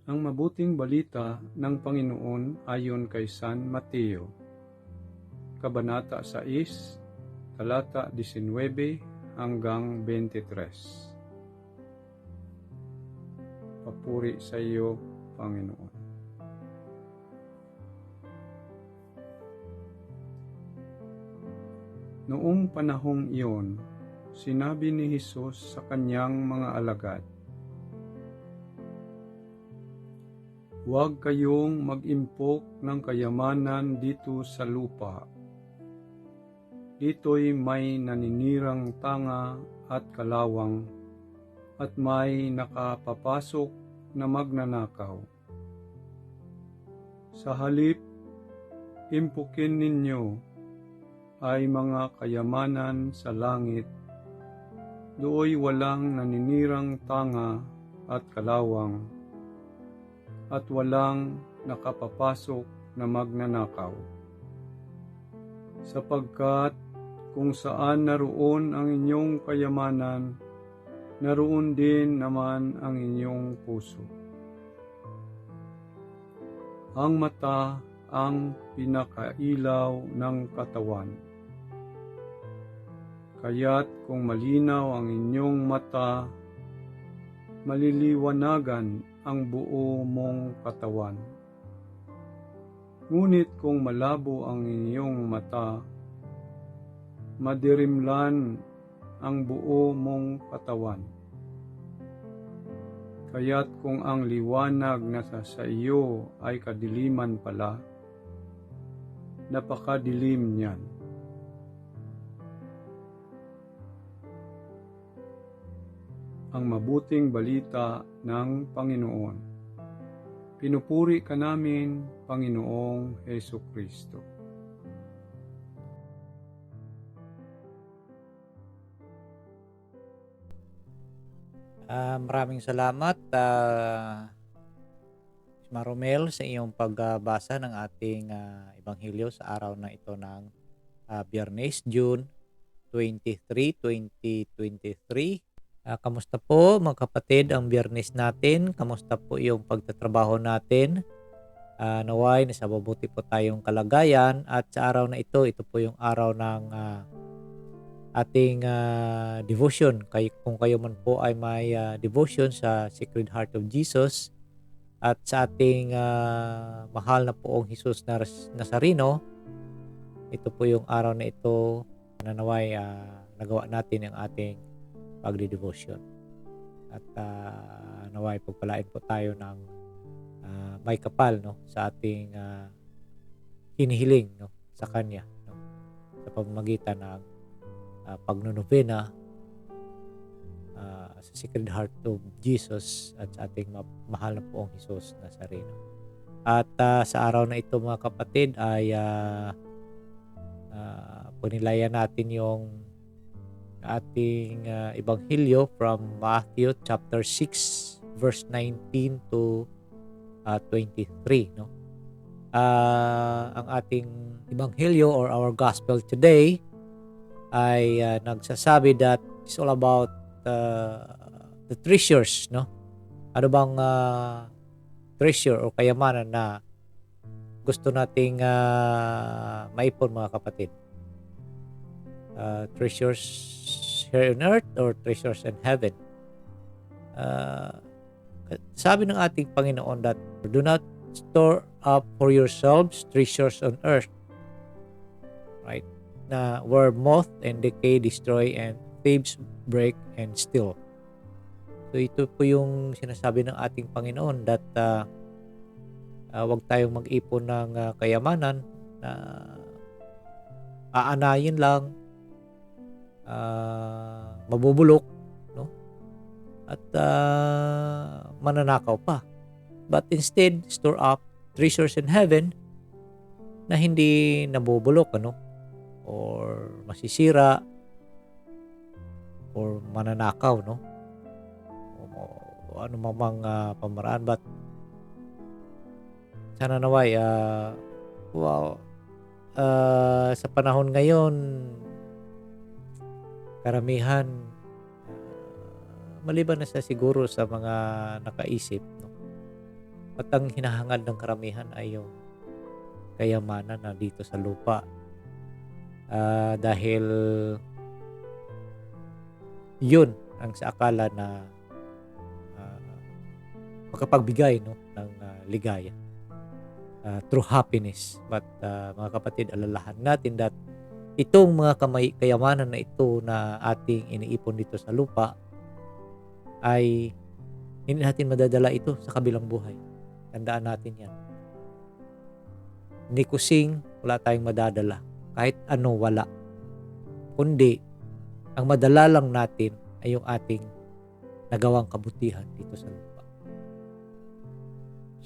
Ang mabuting balita ng Panginoon ayon kay San Mateo, Kabanata 6, talata 19 hanggang 23. Papuri sa iyo, Panginoon. Noong panahong iyon, sinabi ni Jesus sa kanyang mga alagad, "Huwag kayong mag-impok ng kayamanan dito sa lupa. Dito'y may naninirang tanga at kalawang, at may nakapapasok na magnanakaw. Sa halip, impukin ninyo ay mga kayamanan sa langit. Dooy walang naninirang tanga at kalawang, at walang nakapapasok na magnanakaw. Sapagkat kung saan naroon ang inyong kayamanan, naroon din naman ang inyong puso." Ang mata ang pinakailaw ng katawan. Kaya't kung malinaw ang inyong mata, maliliwanagan ang buo mong katawan. Ngunit kung malabo ang inyong mata, madirimlan ang buo mong katawan. Kaya't kung ang liwanag na sa iyo ay kadiliman pala, napakadilim niyan. Ang mabuting balita ng Panginoon. Pinupuri ka namin, Panginoong Hesukristo. Maraming salamat, Maromel, sa iyong pagbasa ng ating Ebanghelyo sa araw na ito ng Biyernes, June 23, 2023. Kamusta po mga kapatid ang Biyernes natin? Kamusta po yung pagtatrabaho natin? Naway, nasa mabuti po tayong kalagayan, at sa araw na ito po yung araw ng ating devotion. Kung kayo man po ay may devotion sa Sacred Heart of Jesus at sa ating mahal na poong Jesus Nazareno, ito po yung araw na ito na naway nagawa natin ang ating pagdi-devotion. At naway pagpalain po tayo ng may kapal, no, sa ating hinihiling, no, sa Kanya, no, sa pamamagitan ng pagnonobena sa Sacred Heart of Jesus at sa ating mahal na poong Jesus Nazareno. At sa araw na ito mga kapatid ay punilayan natin yung ating Ebanghelyo from Matthew chapter 6 verse 19 to 23, no. Ang ating Ebanghelyo or our gospel today ay nagsasabi that it's all about the treasures, no? Ano bang treasure o kayamanan na gusto nating maipon mga kapatid? Treasures here on earth or treasures in heaven? Sabi ng ating Panginoon that do not store up for yourselves treasures on earth, right? Na where moth and decay destroy and thieves break and steal. So ito po yung sinasabi ng ating Panginoon that wag tayong mag-ipon ng kayamanan na aanayin lang, mabubulok, no? At mananakaw pa. But instead, store up treasures in heaven na hindi nabubulok, ano, or masisira or mananakaw, no, o ano mamang pamaraan. But sana naway sa panahon ngayon, karamihan maliban na sa siguro sa mga nakaisip, no, At ang hinahangad ng karamihan ay yung kayamanan na dito sa lupa. Dahil yun ang sa akala na makapagbigay ng ligaya, true happiness. But mga kapatid, alalahan natin that itong mga kayamanan na ito na ating iniipon dito sa lupa ay hindi natin madadala ito sa kabilang buhay. Tandaan natin yan. Ni kusing, wala tayong madadala. Kahit ano, wala. Kundi, ang madala lang natin ay yung ating nagawang kabutihan dito sa lupa.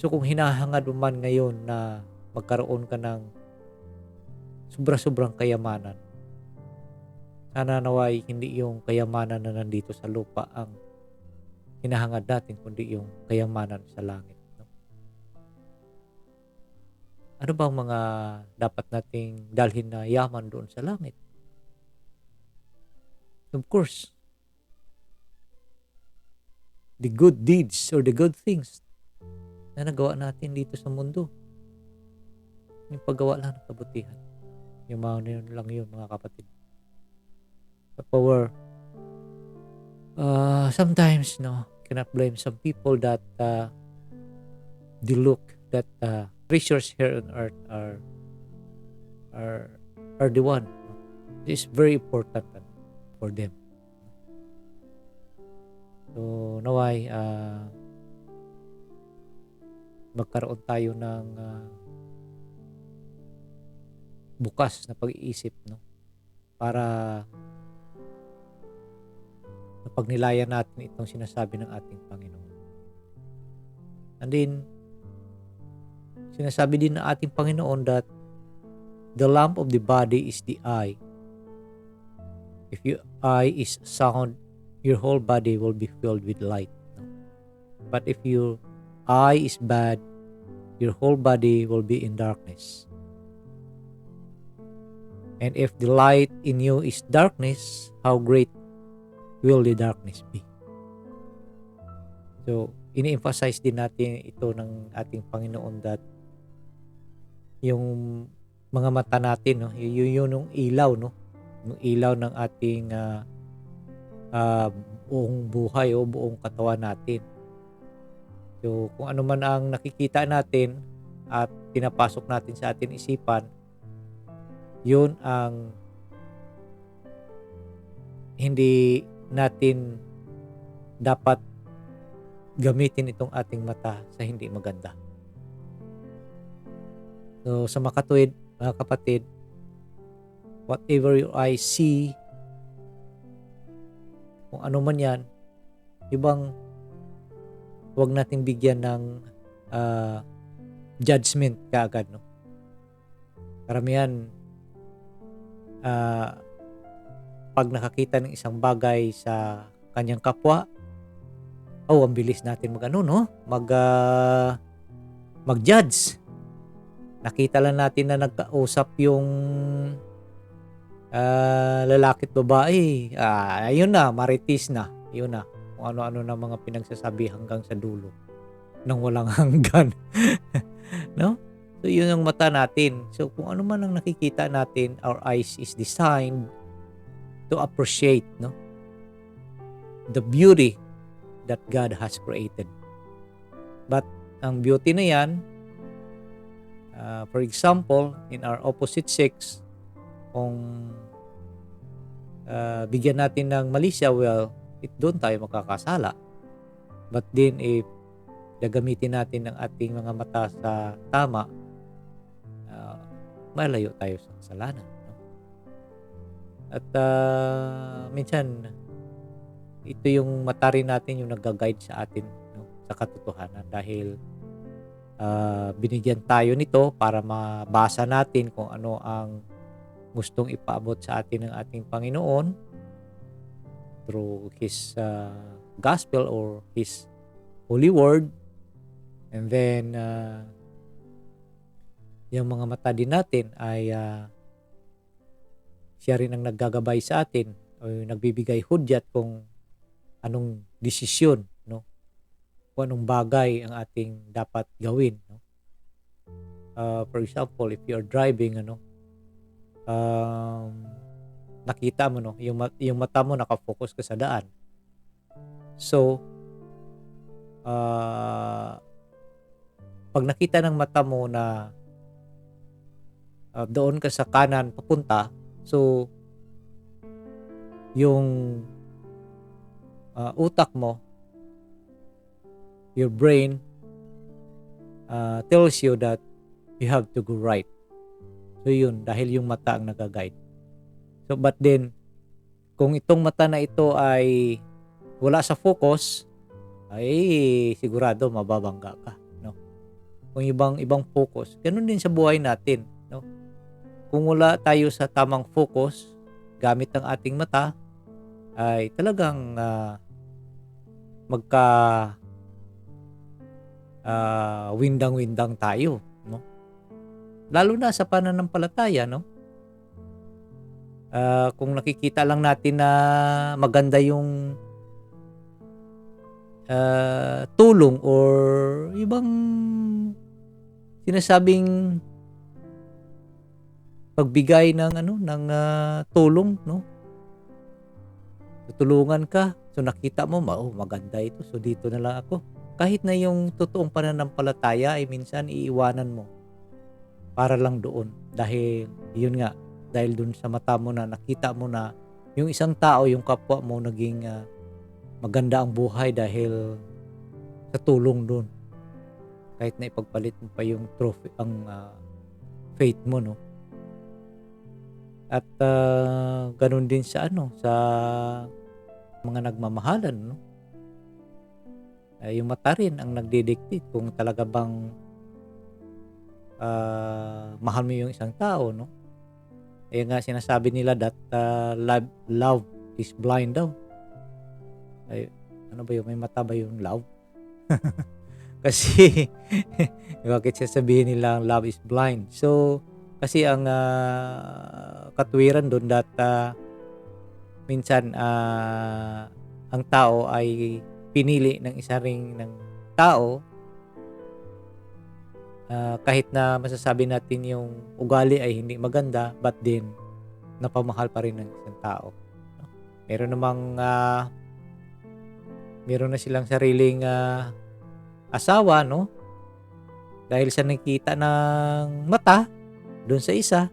So kung hinahangad mo man ngayon na magkaroon ka ng sobra-sobrang kayamanan, sana naway hindi yung kayamanan na nandito sa lupa ang hinahangad natin, kundi yung kayamanan sa langit. No? Ano bang mga dapat nating dalhin na yaman doon sa langit? Of course, the good deeds or the good things na nagawa natin dito sa mundo. Yung paggawa lang ng kabutihan. Yung mga yun lang yun, mga kapatid. But sometimes, cannot blame some people that they look that treasures here on earth are the one. It's very important for them. So naway magkaroon tayo ng bukas na pag-iisip, para napagnilayan natin itong sinasabi ng ating Panginoon. And then sinasabi din ng ating Panginoon that the lamp of the body is the eye. If your eye is sound, your whole body will be filled with light. But if your eye is bad, your whole body will be in darkness. And if the light in you is darkness, how great will the darkness be? So, ini-emphasize din natin ito ng ating Panginoon that yung mga mata natin, yun yung ilaw, yung ilaw ng ating buong buhay o buong katawan natin. So, kung ano man ang nakikita natin at pinapasok natin sa ating isipan, yun ang hindi natin dapat gamitin itong ating mata sa hindi maganda. So, sa makatuwid, mga kapatid, whatever your eyes see, kung ano man yan, ibang huwag nating bigyan ng judgment kaagad. Karamihan, pag nakakita ng isang bagay sa kanyang kapwa, ang bilis natin mag-judge. Nakita lang natin na nagkausap yung lalaki at babae. Ayun na, maritis na. Yun na. Kung ano-ano na mga pinagsasabi hanggang sa dulo nang walang hanggan. No? So, yun ang mata natin. So, kung ano man ang nakikita natin, our eyes is designed to appreciate, the beauty that God has created. But, ang beauty na yan, for example, in our opposite sex, kung bigyan natin ng mali siya, doon tayo makakasala. But then, if gagamitin natin ng ating mga mata sa tama, malayo tayo sa kasalanan. At minsan, ito yung mata rin natin yung nag-guide sa atin, sa katotohanan, dahil binigyan tayo nito para mabasa natin kung ano ang gustong ipaabot sa atin ng ating Panginoon through His gospel or His holy word. And then yung mga mata din natin ay siya rin ang naggagabay sa atin o nagbibigay hudyat kung anong desisyon kung anong bagay ang ating dapat gawin, no? For example, if you're driving, um, nakita mo, no, yung mata mo nakafocus ka sa daan. So, pag nakita ng mata mo na doon ka sa kanan papunta, so yung utak mo, your brain tells you that you have to go right. So yun, dahil yung mata ang nag-guide. So but then, kung itong mata na ito ay wala sa focus, ay sigurado mababangga ka, no? Kung ibang focus, ganun din sa buhay natin, no? Kung wala tayo sa tamang focus gamit ang ating mata, ay talagang magka windang-windang tayo, no? Lalo na sa pananampalataya, no? Kung nakikita lang natin na maganda yung tulong or ibang sinasabing pagbigay ng tulong, no? Tutulungan ka, so nakita mo, maganda ito, so dito na lang ako. Kahit na yung totoong pananampalataya ay minsan iiwanan mo para lang doon. Dahil, yun nga, dahil doon sa mata mo na nakita mo na yung isang tao, yung kapwa mo, naging maganda ang buhay dahil sa tulong doon. Kahit na ipagpalit mo pa yung trophy, ang faith mo, no? At ganun din sa sa mga nagmamahalan, no? Yung mata rin ang nagdidictate kung talaga bang mahal mo yung isang tao, no? Kaya nga sinasabi nila that love is blind daw. Ay, ano ba yun? May mata ba yung love? Kasi bakit sasabihin nila love is blind? So, kasi ang katwiran doon that minsan ang tao ay pinili ng isa ring ng tao kahit na masasabi natin yung ugali ay hindi maganda, but then napamahal pa rin ng isang tao, no? Meron na silang sariling asawa, no? Dahil sa nakita ng mata doon sa isa,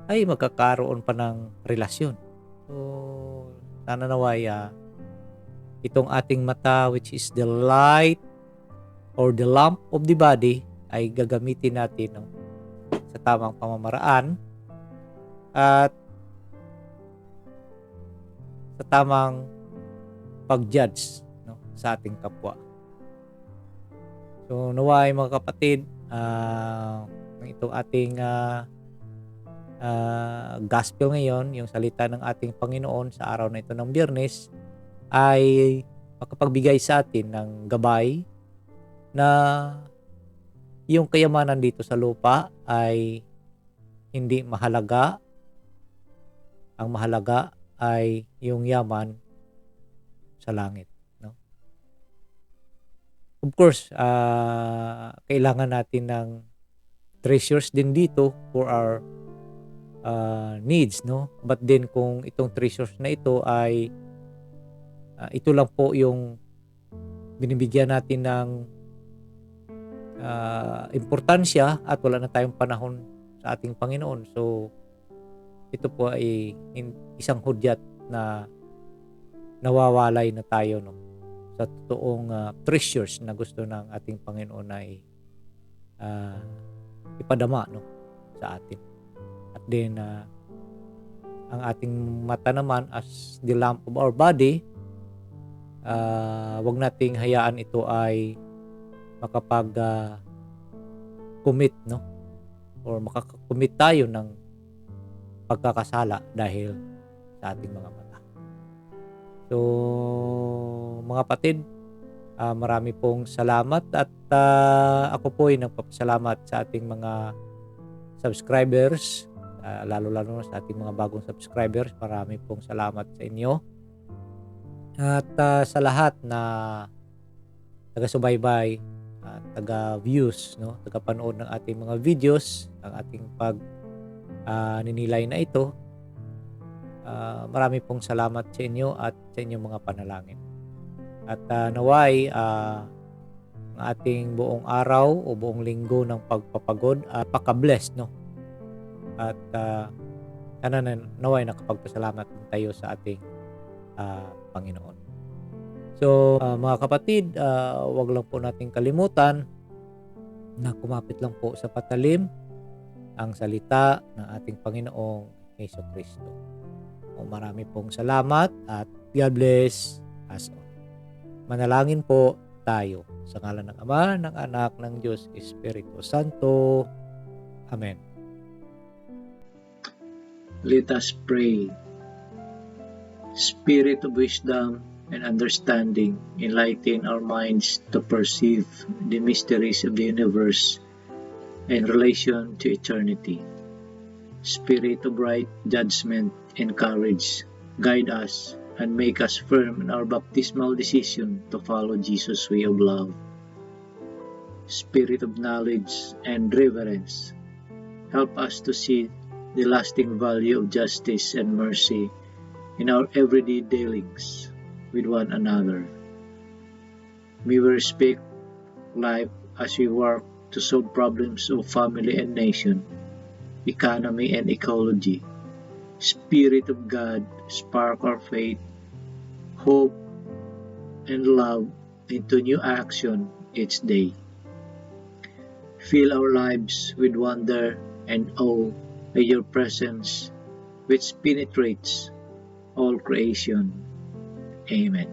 ay magkakaroon pa ng relasyon. So, sana naway itong ating mata, which is the light or the lamp of the body, ay gagamitin natin, no, sa tamang pamamaraan at sa tamang pag-judge, no, sa ating kapwa. So naway mga kapatid, itong ating gospel ngayon, yung salita ng ating Panginoon sa araw na ito ng Biyernes, ay makapagbigay sa atin ng gabay na yung kayamanan dito sa lupa ay hindi mahalaga. Ang mahalaga ay yung yaman sa langit, no? Of course, kailangan natin ng treasures din dito for our needs, no? But then kung itong treasures na ito ay ito lang po yung binibigyan natin ng importansya at wala na tayong panahon sa ating Panginoon, so ito po ay isang hudyat na nawawalay na tayo, no, sa totoong treasures na gusto ng ating Panginoon ay ipadama, no, sa atin. At then ang ating mata naman as the lamp of our body, wag nating hayaan ito ay makapag commit, no, or makakakommit tayo ng pagkakasala dahil sa ating mga mata. So mga kapatid, marami pong salamat at ako po ay nagpapasalamat sa ating mga subscribers, lalo-lalo sa ating mga bagong subscribers. Marami pong salamat sa inyo at sa lahat na taga-subaybay, taga-views, no? Taga-panood ng ating mga videos, ang ating ninilay na ito. Marami pong salamat sa inyo at sa inyong mga panalangin. At naway ang ating buong araw o buong linggo ng pagpapagod paka-bless, no? At sana naway nakapagpasalamat tayo sa ating Panginoon. So mga kapatid, wag lang po nating kalimutan na kumapit lang po sa patalim ang salita ng ating Panginoong Jesucristo. Marami pong salamat at God bless us all. Manalangin po tayo sa ngalan ng Ama, ng Anak, ng Diyos Espiritu Santo. Amen. Let us pray. Spirit of wisdom and understanding, enlighten our minds to perceive the mysteries of the universe in relation to eternity. Spirit of right judgment and courage, guide us and make us firm in our baptismal decision to follow Jesus' way of love. Spirit of knowledge and reverence, help us to see the lasting value of justice and mercy in our everyday dealings with one another. May we respect life as we work to solve problems of family and nation, economy and ecology. Spirit of God, spark our faith, hope, and love into new action each day. Fill our lives with wonder and awe by your presence, which penetrates all creation. Amen.